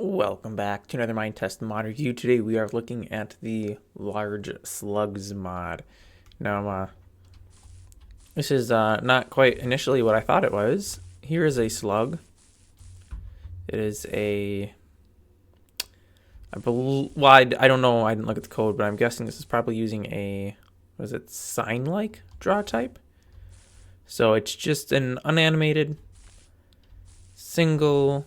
Welcome back to another Minetest mod review. Today we are looking at the large slugs mod. Now, this is not quite initially what I thought it was. Here is a slug. It is a, I don't know, I didn't look at the code, but I'm guessing this is probably using a, was it sign-like draw type? So it's just an unanimated single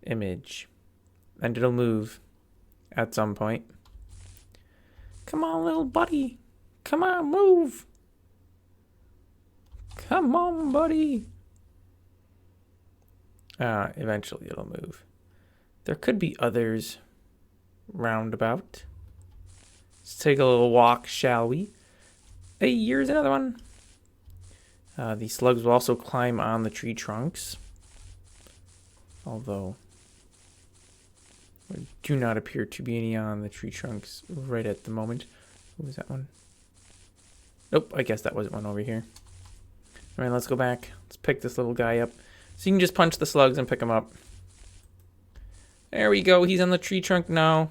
image, and it'll move at some point. Come on, little buddy. Come on, move. Come on, buddy. Eventually it'll move. There could be others roundabout. Let's take a little walk, shall we? Hey, here's another one. The slugs will also climb on the tree trunks, although there do not appear to be any on the tree trunks right at the moment. What was that one? Nope, I guess that wasn't one over here. All right, let's go back. Let's pick this little guy up. So you can just punch the slugs and pick him up. There we go. He's on the tree trunk now.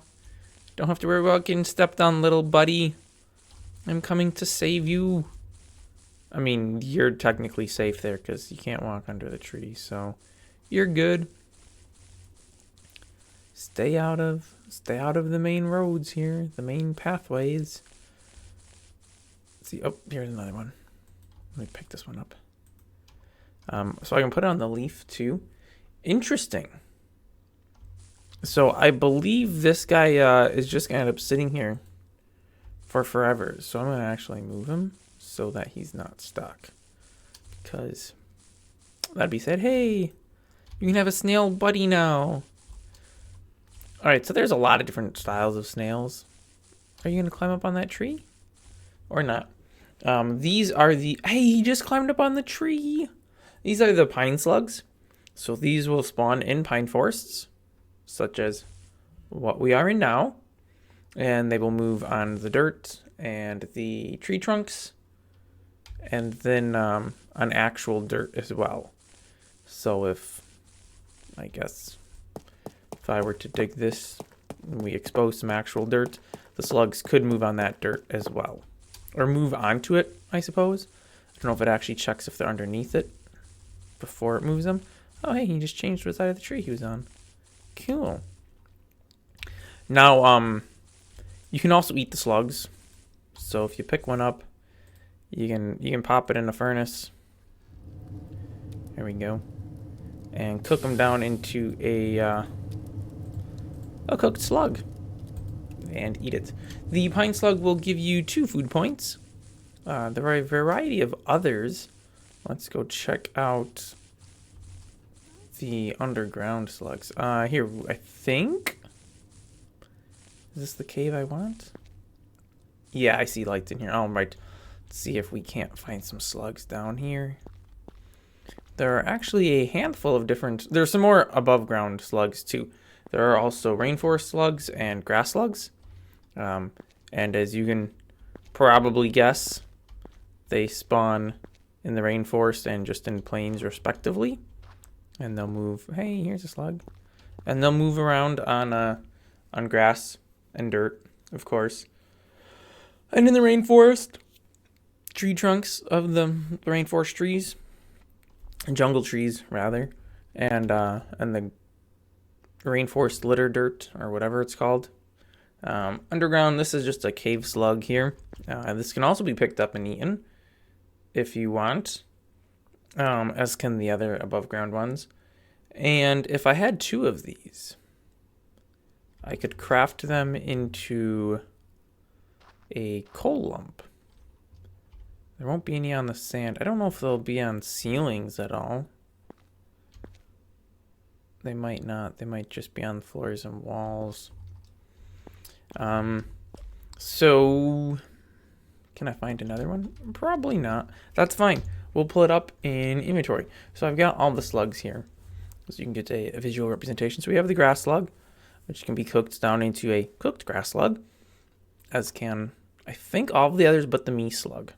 Don't have to worry about getting stepped on, little buddy. I'm coming to save you. I mean, you're technically safe there because you can't walk under the tree, so you're good. Stay out of the main roads here, the main pathways. Let's see, oh, here's another one. Let me pick this one up. So I can put it on the leaf too. Interesting. So I believe this guy is just gonna end up sitting here for forever. So I'm gonna actually move him so that he's not stuck. Because that'd be said, hey, you can have a snail buddy now. All right, so there's a lot of different styles of snails. Are you gonna climb up on that tree? Or not? These are the, hey, he just climbed up on the tree. These are the pine slugs. So these will spawn in pine forests, such as what we are in now. And they will move on the dirt and the tree trunks, and then on actual dirt as well. So if I were to dig this and we expose some actual dirt, the slugs could move on that dirt as well. Or move onto it, I suppose. I don't know if it actually checks if they're underneath it before it moves them. Oh, hey, he just changed what side of the tree he was on. Cool. Now, you can also eat the slugs. So if you pick one up, you can pop it in a furnace. There we go. And cook them down into a cooked slug and eat it. The pine slug will give you 2 food points. There are a variety of others. Let's go check out the underground slugs. Here, I think. Is this the cave I want? Yeah, I see lights in here. All right. Let's see if we can't find some slugs down here. There are actually a handful of different... There's some more above ground slugs too. There are also rainforest slugs and grass slugs. And as you can probably guess, they spawn in the rainforest and just in plains respectively. And they'll move... Hey, here's a slug. And they'll move around on grass and dirt, of course. And in the rainforest, tree trunks of the rainforest trees, jungle trees rather, and the rainforest litter dirt or whatever it's called. Underground, this is just a cave slug here. This can also be picked up and eaten if you want, as can the other above ground ones. And if I had 2 of these, I could craft them into a coal lump. There won't be any on the sand. I don't know if they'll be on ceilings at all. They might not. They might just be on floors and walls. So can I find another one? Probably not. That's fine. We'll pull it up in inventory. So I've got all the slugs here, so you can get a visual representation. So we have the grass slug, which can be cooked down into a cooked grass slug, as can, I think, all of the others but the me slug.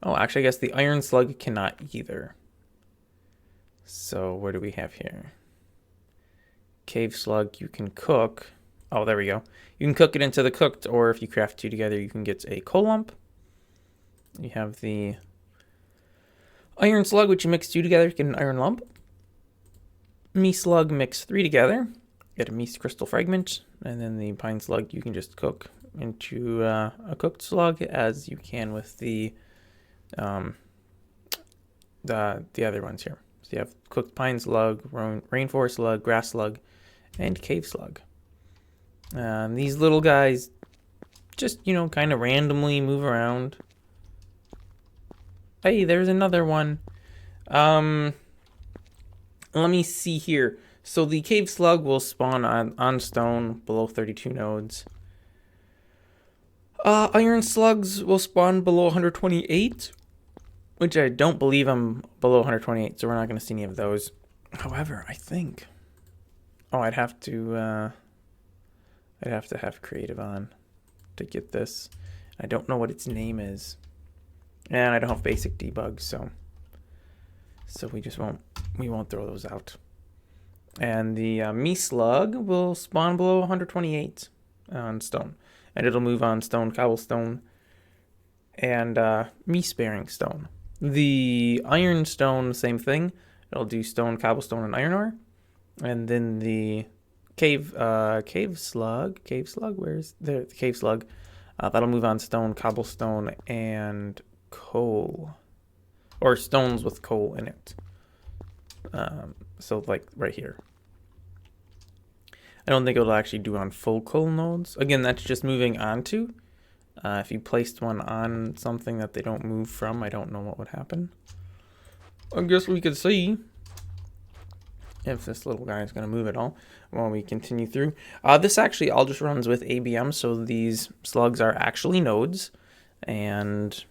Oh, actually, I guess the iron slug cannot either. So what do we have here? Cave slug, you can cook. Oh, there we go. You can cook it into the cooked, or if you craft two together, you can get a coal lump. You have the iron slug, which you mix two together, you get an iron lump. Me slug, mix three together, get a me crystal fragment. And then the pine slug, you can just cook into a cooked slug, as you can with the other ones here. So you have cooked pine slug, rainforest slug, grass slug, and cave slug. These little guys just, kind of randomly move around. Hey, there's another one. Let me see here. So the cave slug will spawn on stone below 32 nodes. Iron slugs will spawn below 128, which I don't believe I'm below 128, so we're not going to see any of those. However, I think... Oh, I'd have to have creative on to get this. I don't know what its name is. And I don't have basic debug, so we won't throw those out. And the me slug will spawn below 128 on stone. And it'll move on stone, cobblestone, and me sparing stone. The iron stone, same thing. It'll do stone, cobblestone, and iron ore. And then the cave slug, where's the cave slug? That'll move on stone, cobblestone, and coal. Or stones with coal in it. So like right here. I don't think it'll actually do on full coal nodes. Again, that's just moving onto. If you placed one on something that they don't move from, I don't know what would happen. I guess we could see if this little guy is going to move at all while we continue through. This actually all just runs with ABM, so these slugs are actually nodes. And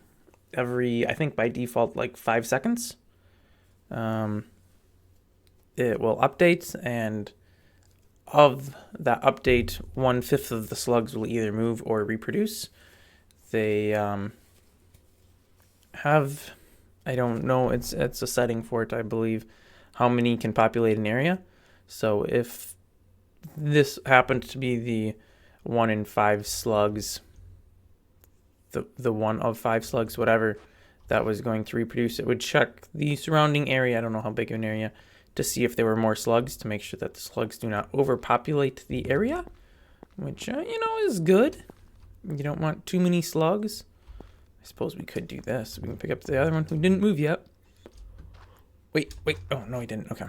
every, I think by default, like 5 seconds, it will update, and of that update, 1/5 of the slugs will either move or reproduce. They have, I don't know, it's a setting for it, I believe, how many can populate an area. So if this happened to be the 1 in 5 slugs, the 1 of 5 slugs, whatever, that was going to reproduce, it would check the surrounding area, I don't know how big of an area, to see if there were more slugs, to make sure that the slugs do not overpopulate the area, which, is good. You don't want too many slugs. I suppose we could do this. We can pick up the other one who didn't move yet. Wait. Oh, no, he didn't. Okay.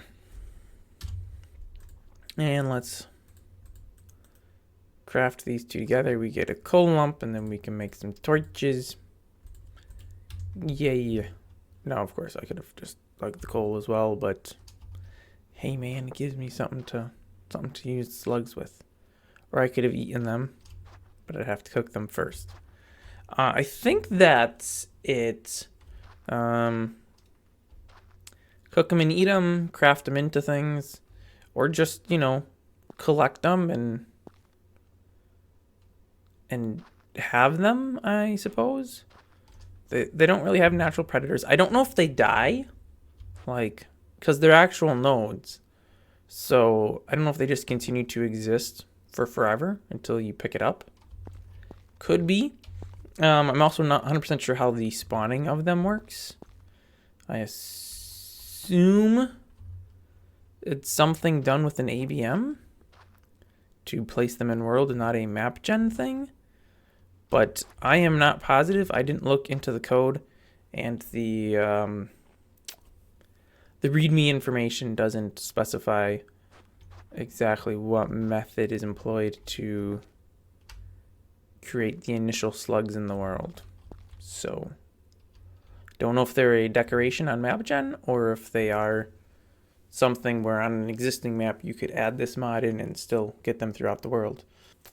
And let's craft these two together. We get a coal lump, and then we can make some torches. Yay. Now, of course, I could have just plugged the coal as well, but hey, man, it gives me something to use slugs with. Or I could have eaten them, but I'd have to cook them first. I think that's it. Cook them and eat them, craft them into things, or just, collect them and have them, I suppose. They don't really have natural predators. I don't know if they die, because they're actual nodes. So I don't know if they just continue to exist for forever until you pick it up. Could be. I'm also not 100% sure how the spawning of them works. I assume it's something done with an ABM to place them in world and not a map gen thing. But I am not positive. I didn't look into the code, and the README information doesn't specify exactly what method is employed to create the initial slugs in the world. So, don't know if they're a decoration on MapGen or if they are something where on an existing map you could add this mod in and still get them throughout the world.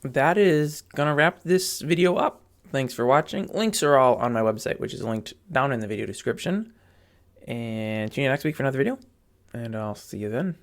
That is going to wrap this video up. Thanks for watching. Links are all on my website, which is linked down in the video description. And tune in next week for another video, and I'll see you then.